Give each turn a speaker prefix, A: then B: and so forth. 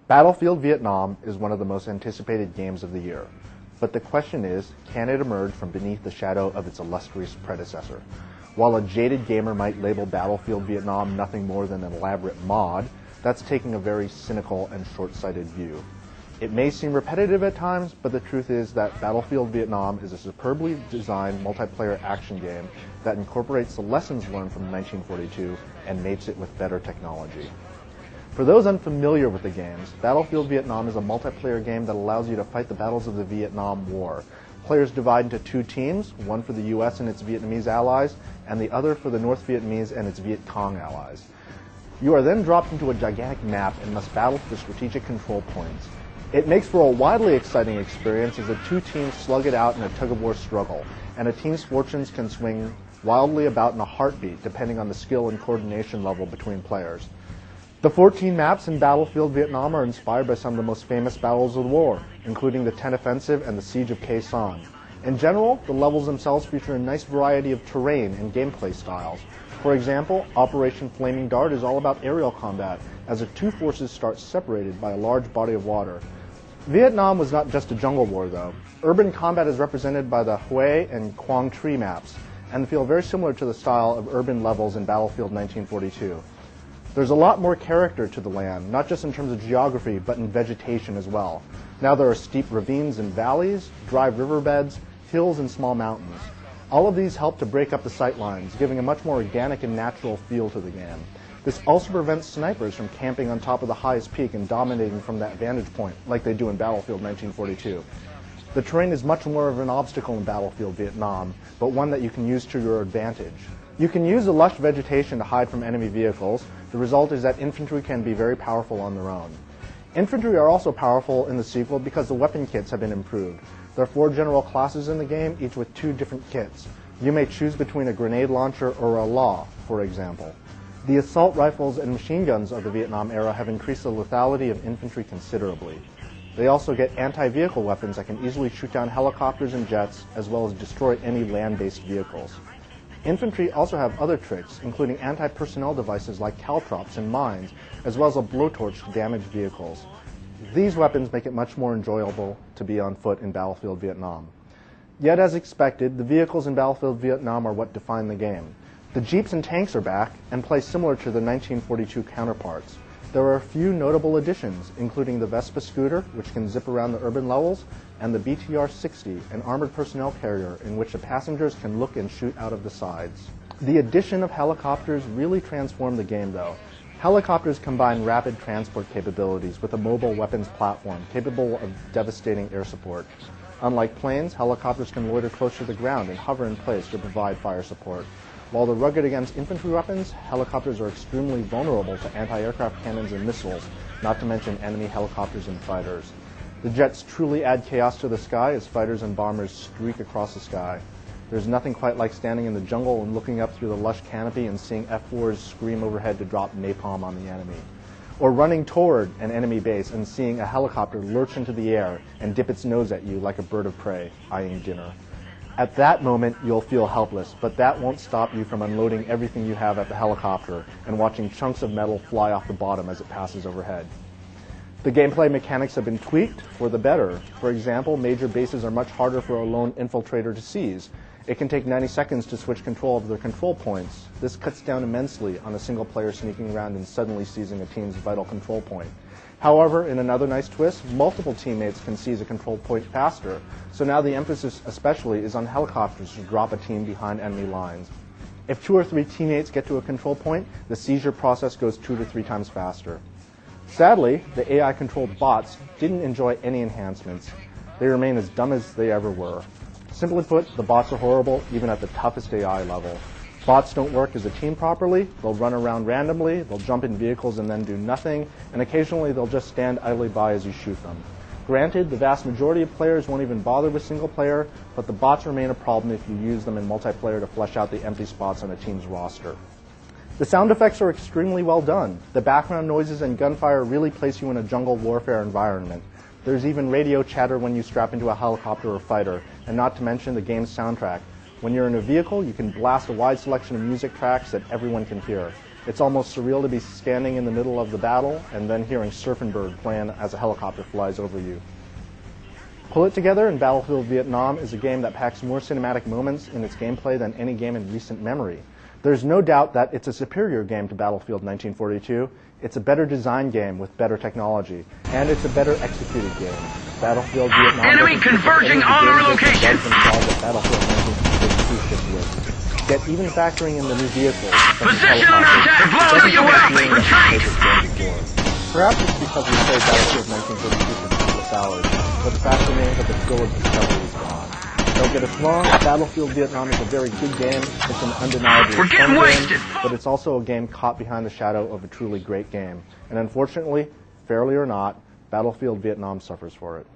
A: Battlefield Vietnam is one of the most anticipated games of the year. But the question is, can it emerge from beneath the shadow of its illustrious predecessor? While a jaded gamer might label Battlefield Vietnam nothing more than an elaborate mod, that's taking a very cynical and short-sighted view. It may seem repetitive at times, but the truth is that Battlefield Vietnam is a superbly designed multiplayer action game that incorporates the lessons learned from 1942 and mates it with better technology. For those unfamiliar with the games, Battlefield Vietnam is a multiplayer game that allows you to fight the battles of the Vietnam War. Players divide into two teams, one for the US and its Vietnamese allies, and the other for the North Vietnamese and its Viet Cong allies. You are then dropped into a gigantic map and must battle for strategic control points. It makes for a wildly exciting experience as the two teams slug it out in a tug-of-war struggle, and a team's fortunes can swing wildly about in a heartbeat depending on the skill and coordination level between players. The 14 maps in Battlefield Vietnam are inspired by some of the most famous battles of the war, including the Tet Offensive and the Siege of Khe Sanh. In general, the levels themselves feature a nice variety of terrain and gameplay styles. For example, Operation Flaming Dart is all about aerial combat, as the two forces start separated by a large body of water. Vietnam was not just a jungle war, though. Urban combat is represented by the Hue and Quang Tri maps, and feel very similar to the style of urban levels in Battlefield 1942. There's a lot more character to the land, not just in terms of geography, but in vegetation as well. Now there are steep ravines and valleys, dry riverbeds, hills and small mountains. All of these help to break up the sight lines, giving a much more organic and natural feel to the game. This also prevents snipers from camping on top of the highest peak and dominating from that vantage point, like they do in Battlefield 1942. The terrain is much more of an obstacle in Battlefield Vietnam, but one that you can use to your advantage. You can use the lush vegetation to hide from enemy vehicles. The result is that infantry can be very powerful on their own. Infantry are also powerful in the sequel because the weapon kits have been improved. There are 4 general classes in the game, each with 2 different kits. You may choose between a grenade launcher or a law, for example. The assault rifles and machine guns of the Vietnam era have increased the lethality of infantry considerably. They also get anti-vehicle weapons that can easily shoot down helicopters and jets, as well as destroy any land-based vehicles. Infantry also have other tricks, including anti-personnel devices like caltrops and mines, as well as a blowtorch to damage vehicles. These weapons make it much more enjoyable to be on foot in Battlefield Vietnam. Yet, as expected, the vehicles in Battlefield Vietnam are what define the game. The jeeps and tanks are back and play similar to the 1942 counterparts. There are a few notable additions, including the Vespa scooter, which can zip around the urban levels, and the BTR-60, an armored personnel carrier in which the passengers can look and shoot out of the sides. The addition of helicopters really transformed the game, though. Helicopters combine rapid transport capabilities with a mobile weapons platform capable of devastating air support. Unlike planes, helicopters can loiter close to the ground and hover in place to provide fire support. While they're rugged against infantry weapons, helicopters are extremely vulnerable to anti-aircraft cannons and missiles, not to mention enemy helicopters and fighters. The jets truly add chaos to the sky as fighters and bombers streak across the sky. There's nothing quite like standing in the jungle and looking up through the lush canopy and seeing F-4s scream overhead to drop napalm on the enemy. Or running toward an enemy base and seeing a helicopter lurch into the air and dip its nose at you like a bird of prey, eyeing dinner. At that moment, you'll feel helpless, but that won't stop you from unloading everything you have at the helicopter and watching chunks of metal fly off the bottom as it passes overhead. The gameplay mechanics have been tweaked for the better. For example, major bases are much harder for a lone infiltrator to seize. It can take 90 seconds to switch control of their control points. This cuts down immensely on a single player sneaking around and suddenly seizing a team's vital control point. However, in another nice twist, multiple teammates can seize a control point faster, so now the emphasis especially is on helicopters to drop a team behind enemy lines. If 2 or 3 teammates get to a control point, the seizure process goes 2 to 3 times faster. Sadly, the AI-controlled bots didn't enjoy any enhancements. They remain as dumb as they ever were. Simply put, the bots are horrible, even at the toughest AI level. Bots don't work as a team properly, they'll run around randomly, they'll jump in vehicles and then do nothing, and occasionally they'll just stand idly by as you shoot them. Granted, the vast majority of players won't even bother with single player, but the bots remain a problem if you use them in multiplayer to flesh out the empty spots on a team's roster. The sound effects are extremely well done. The background noises and gunfire really place you in a jungle warfare environment. There's even radio chatter when you strap into a helicopter or fighter, and not to mention the game's soundtrack. When you're in a vehicle, you can blast a wide selection of music tracks that everyone can hear. It's almost surreal to be standing in the middle of the battle and then hearing Surfing Bird playing as a helicopter flies over you. Pull It Together in Battlefield Vietnam is a game that packs more cinematic moments in its gameplay than any game in recent memory. There's no doubt that it's a superior game to Battlefield 1942. It's a better designed game with better technology, and it's a better executed game. Battlefield Vietnam
B: Enemy converging on our location!
A: Battlefield 1942 ships with. Yet even factoring in the new vehicles,
B: Position under attack! Blow your way! Retreat!
A: Perhaps it's because we played Battlefield 1942 for countless hours, but the fact remains that the thrill of discovery is gone. Don't get us wrong, Battlefield Vietnam is a very good game. It's an undeniably
B: We're getting
A: fun
B: wasted!
A: game, but it's also a game caught behind the shadow of a truly great game. And unfortunately, fairly or not, Battlefield Vietnam suffers for it.